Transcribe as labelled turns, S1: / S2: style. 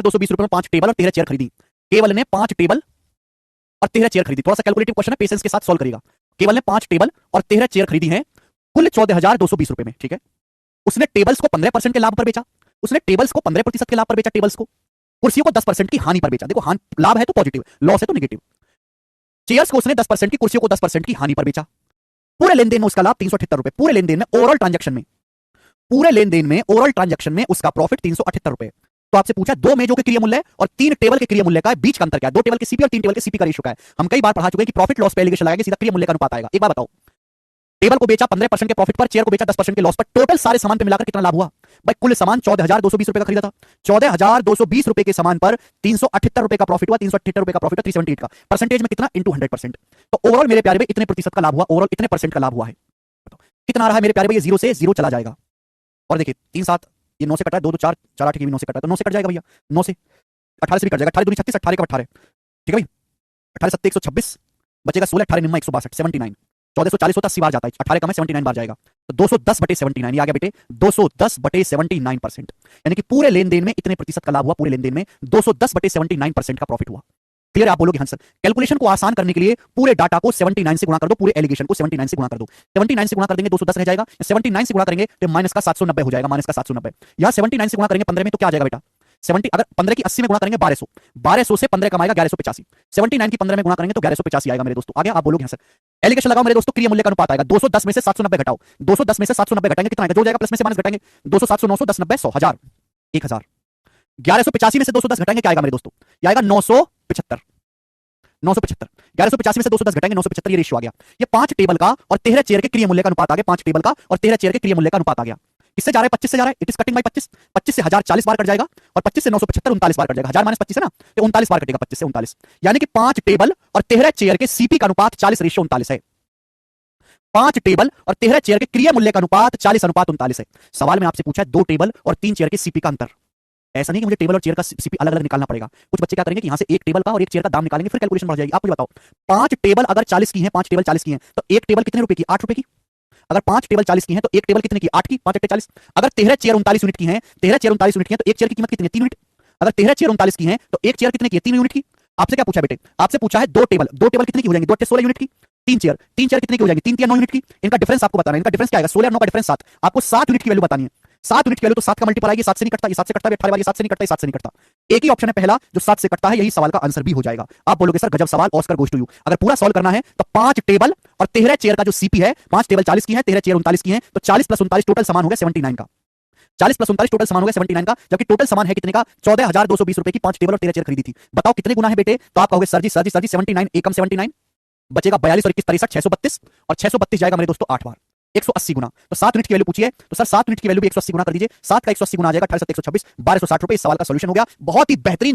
S1: 220 रुपए में 5 टेबल और 13 चेयर खरीदी। केवल ने 5 टेबल और 13 चेयर खरीदी। थोड़ा सा कैलकुलेटिव क्वेश्चन है, पेशेंस के साथ सॉल्व करेगा। केवल ने 5 टेबल और 13 चेयर खरीदी है कुल 14,220 रुपए में। ठीक है, उसने टेबल्स को 15% के लाभ पर बेचा, उसने टेबल्स को 15% के लाभ पर बेचा, टेबल्स को, कुर्सियों को 10% की हानि पर बेचा। देखो लाभ है तो पॉजिटिव, लॉस है तो नेगेटिव। चेयर्स को उसने 10% की, कुर्सियों को 10% की हानि पर बेचा। पूरे लेनदेन में उसका लाभ 378 रुपए। पूरे लेनदेन में, ओवरऑल ट्रांजैक्शन में, पूरे लेनदेन में, ओवरऑल ट्रांजैक्शन में उसका प्रॉफिट 378 रुपए। तो आपसे पूछा 2 मेजों के क्रिया मूल्य और 3 टेबल के क्रिया मूल्य का बीच का अंतर क्या है। 2 टेबल के सीपी और 3 टेबल के सीपी का रेशियो क्या है। हम कई बार पढ़ा चुके हैं कि प्रॉफिट लॉस पे एलिगेशन लगाएंगे, सीधा क्रिया मूल्य का अनुपात आएगा। एक बार बताओ, टेबल को बेचा 15% के प्रॉफिट पर, चेयर को बेचा 10% के लॉस पर, टोटल सारे सामान पे मिलाकर कितना लाभ हुआ भाई। कुल सामान 14,220 रुपए का खरीदा था, 14,220 रुपए के सामान पर 378 रुपए का प्रॉफिट हुआ। 378 रुपए का प्रॉफिट है 378 का, परसेंटेज में कितना, इंटू 100%। तो ओवरऑल मेरे प्यारे भाई इतने प्रतिशत का लाभ हुआ, ओवरऑल इतने परसेंट का लाभ हुआ है। कितना रहा मेरे प्यारे भाई, ये 0 से 0 चला जाएगा। और देखिए 3 7 ये 9 से कटा है, 2 2 4 4 8 की भी 9 से कटा है, तो 9 से कट जाएगा भैया, 9 से 18 से भी कट जाएगा। 18 दूनी 36, 18 का 18, ठीक है भाई। 18 7 126 बचेगा 16, 18 निम्मा 162, 79। 1440 होता 80 बार जाता है, 18 का मैं 79 बार जाएगा, तो 210/79 ये आ गया बेटे, 210/79%। यानी कि पूरे लेनदेन में इतने प्रतिशत का लाभ हुआ, पूरे लेनदेन में 210/79% का प्रॉफिट हुआ। क्लियर, आप बोलोगे हाँ सर। कैलकुलेशन को आसान करने के लिए पूरे डाटा को 79 से गुणा कर दो, पूरे एलिगेशन को 79 से गुणा कर दो। 79 से गुणा कर देंगे 210 रह जाएगा, 79 से गुणा करेंगे तो माइनस का 790 हो जाएगा, माइनस का 790। यहां 79 से गुणा करेंगे 15 में तो क्या आ जाएगा बेटा, 70, अगर 15 की 80 में गुणा करेंगे 1200, 1200 से 15 कमाएगा 1185, 79 की 15 में गुणा करेंगे तो 1185 आएगा मेरे दोस्तों। आगे आप बोलोगे हाँ सर। एलिगेशन लगाओ मेरे दोस्तों, क्रिया मूल्य का अनुपात आएगा, 210 में से 790 घटाओ, 210 में से 790 घटाएंगे कितना आएगा, जो जाएगा प्लस में से माइनस घटाएंगे, 200 700 900 10 90 100 1000 1000। 1185 में से 210 घटाएंगे क्या आएगा मेरे दोस्तों, ये आएगा 975। 975, 1185 में से 210 घटाएंगे 975, ये रेशियो आ गया। ये 5 टेबल का और 13 चेयर के क्रिया मूल्य का अनुपात आ गया, 5 टेबल का और 13 चेयर के क्रिया मूल्य का अनुपात आ गया। किससे जा रहा है, 25 से जा रहा है, इट इज कटिंग बाय 25। 25 से 1000 40 बार कट जाएगा और 25 से 975 39 बार कट जाएगा। 1000 माइनस 25 है ना, तो 39 बार कटेगा, 25 से 39। यानी कि 5 टेबल और 13 चेयर के सीपी का अनुपात 40:39 है। 5 टेबल और 13 चेयर के क्रिया मूल्य का अनुपात 40:39 है। सवाल में आपसे पूछा है 2 टेबल और 3 चेयर के सीपी का अंतर। ऐसा नहीं कि मुझे टेबल और चेयर का सीपी अलग अलग निकालना पड़ेगा। कुछ बच्चे क्या करेंगे कि यहां से एक टेबल का और एक चेयर का दाम निकालेंगे, फिर कैलकुलेशन बढ़ जाएगी। आप मुझे बताओ, 5 टेबल अगर 40 की है, 5 टेबल 40 की है, तो एक टेबल कितने रुपए की, 8 रुपए की। अगर 5 टेबल 40 की है तो एक टेबल कितने की, 8 की, 5 8 40। अगर 13 चेयर 39 यूनिट की है, 13 चेयर 39 यूनिट की है तो एक चेयर की कीमत कितनी है, 3 यूनिट। अगर 13 चेयर 39 की है तो एक चेयर कितने की है, 3 यूनिट की। आपसे क्या पूछा बेटे, आपसे पूछा है 2 टेबल, 2 टेबल कितने की हो जाएंगे, 2 16 यूनिट की। 3 चेयर, 3 चेयर कितने की हो जाएंगी, 3 3 9 यूनिट की। इनका डिफरेंस आपको बताना है, इनका डिफरेंस क्या आएगा, 16 और 9 का डिफरेंस 7। आपको 7 यूनिट की वैल्यू बतानी है। 7 यूनिट की वैल्यू तो 7 का मल्टीपल आएगी, 7 से नहीं कटता, ये 7 से कटता है, 18 बार ये 7 से नहीं कटता, ये 7 से नहीं कटता। एक ही ऑप्शन है पहला जो 7 से कटता है, यही सवाल का आंसर भी हो जाएगा। आप बोलोगे सर गजब सवाल, ऑस्कर गोज़ टू यू। अगर पूरा सॉल्व करना है तो 5 टेबल और 13 चेयर का जो सीपी है, 5 टेबल 40 की है, 13 चेयर 39 की है, तो 40 + 39 टोटल समान हो गया 79 का। 40 + 39 टोटल समान हो गया 79 का, जबकि टोटल समान है कितने का, 14,220 रुपए की 5 टेबल और 13 चेयर खरीदी थी। बताओ कितने गुना है बेटे, तो आप कहोगे सर जी 79 एकम 79 बचेगा 42 और 21 63 632 और 632 जाएगा मेरे दोस्तों 8 बार, 180 गुना। तो 7 यूनिट की वैल्यू पूछिए तो सर 7 यूनिट की वैल्यू भी 180 गुना कर दीजिए। 7 का 180 गुना आ जाएगा 18 7 126 1260 रुपए। इस सवाल का सॉल्यूशन हो गया। बहुत ही बेहतरीन